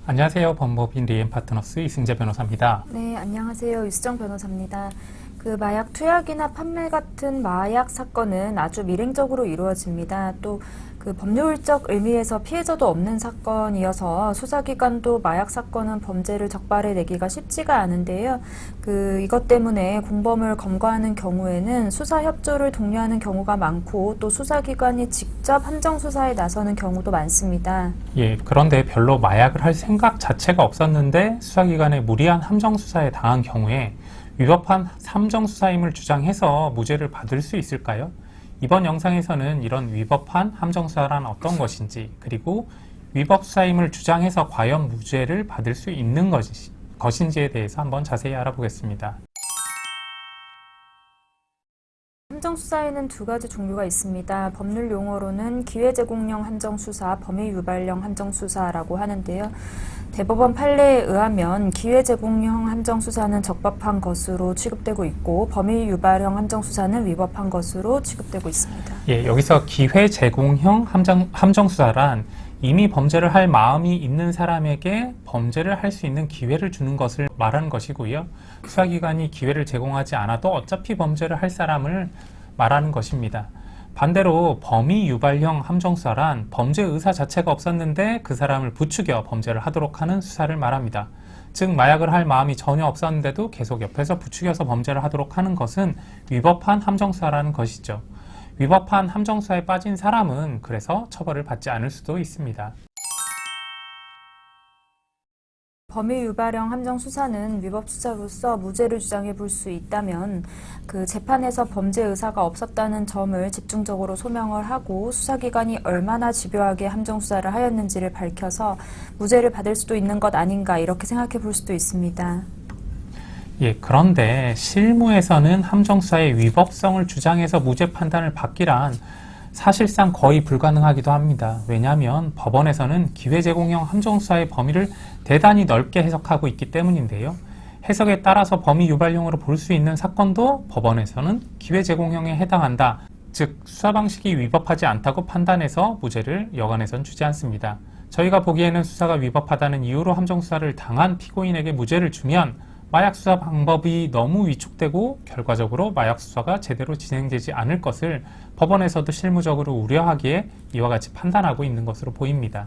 안녕하세요. 법무법인 리엠파트너스 이승재 변호사입니다. 네, 안녕하세요. 유수정 변호사입니다. 마약 투약이나 판매 같은 마약 사건은 아주 밀행적으로 이루어집니다. 또 법률적 의미에서 피해자도 없는 사건이어서 수사기관도 마약 사건은 범죄를 적발해내기가 쉽지가 않은데요. 이것 때문에 공범을 검거하는 경우에는 수사 협조를 독려하는 경우가 많고 또 수사기관이 직접 함정 수사에 나서는 경우도 많습니다. 예, 그런데 별로 마약을 할 생각 자체가 없었는데 수사기관의 무리한 함정 수사에 당한 경우에 위법한 함정 수사임을 주장해서 무죄를 받을 수 있을까요? 이번 영상에서는 이런 위법한 함정 수사란 어떤 것인지, 그리고 위법 수사임을 주장해서 과연 무죄를 받을 수 있는 것인지에 대해서 한번 자세히 알아보겠습니다. 함정수사에는 두 가지 종류가 있습니다. 법률 용어로는 기회제공형 함정수사, 범위유발형 함정수사라고 하는데요. 대법원 판례에 의하면 기회제공형 함정수사는 적법한 것으로 취급되고 있고 범위유발형 함정수사는 위법한 것으로 취급되고 있습니다. 예, 여기서 기회제공형 함정수사란 이미 범죄를 할 마음이 있는 사람에게 범죄를 할 수 있는 기회를 주는 것을 말하는 것이고요. 수사기관이 기회를 제공하지 않아도 어차피 범죄를 할 사람을 말하는 것입니다. 반대로 범위유발형 함정수사란 범죄 의사 자체가 없었는데 그 사람을 부추겨 범죄를 하도록 하는 수사를 말합니다. 즉 마약을 할 마음이 전혀 없었는데도 계속 옆에서 부추겨서 범죄를 하도록 하는 것은 위법한 함정수사라는 것이죠. 위법한 함정수사에 빠진 사람은 그래서 처벌을 받지 않을 수도 있습니다. 범위유발형 함정수사는 위법수사로서 무죄를 주장해 볼 수 있다면 재판에서 범죄 의사가 없었다는 점을 집중적으로 소명을 하고 수사기관이 얼마나 집요하게 함정수사를 하였는지를 밝혀서 무죄를 받을 수도 있는 것 아닌가 이렇게 생각해 볼 수도 있습니다. 예, 그런데 실무에서는 함정수사의 위법성을 주장해서 무죄 판단을 받기란 사실상 거의 불가능하기도 합니다. 왜냐하면 법원에서는 기회제공형 함정수사의 범위를 대단히 넓게 해석하고 있기 때문인데요. 해석에 따라서 범위유발형으로 볼 수 있는 사건도 법원에서는 기회제공형에 해당한다. 즉 수사 방식이 위법하지 않다고 판단해서 무죄를 여간해선 주지 않습니다. 저희가 보기에는 수사가 위법하다는 이유로 함정수사를 당한 피고인에게 무죄를 주면 마약 수사 방법이 너무 위축되고 결과적으로 마약 수사가 제대로 진행되지 않을 것을 법원에서도 실무적으로 우려하기에 이와 같이 판단하고 있는 것으로 보입니다.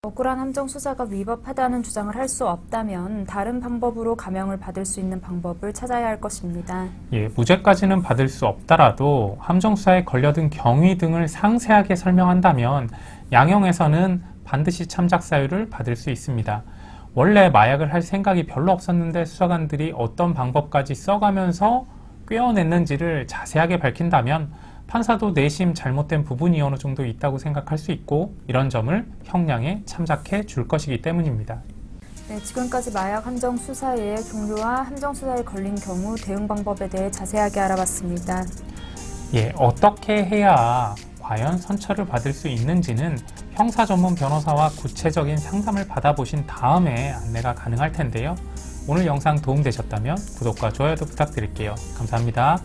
억울한 함정수사가 위법하다는 주장을 할 수 없다면 다른 방법으로 감형을 받을 수 있는 방법을 찾아야 할 것입니다. 예, 무죄까지는 받을 수 없더라도 함정수사에 걸려든 경위 등을 상세하게 설명한다면 양형에서는 반드시 참작 사유를 받을 수 있습니다. 원래 마약을 할 생각이 별로 없었는데 수사관들이 어떤 방법까지 써가면서 꿰어냈는지를 자세하게 밝힌다면 판사도 내심 잘못된 부분이 어느 정도 있다고 생각할 수 있고 이런 점을 형량에 참작해 줄 것이기 때문입니다. 네, 지금까지 마약 함정 수사의 종류와 함정 수사에 걸린 경우 대응 방법에 대해 자세하게 알아봤습니다. 예, 어떻게 해야 과연 선처를 받을 수 있는지는 형사 전문 변호사와 구체적인 상담을 받아보신 다음에 안내가 가능할 텐데요. 오늘 영상 도움되셨다면 구독과 좋아요도 부탁드릴게요. 감사합니다.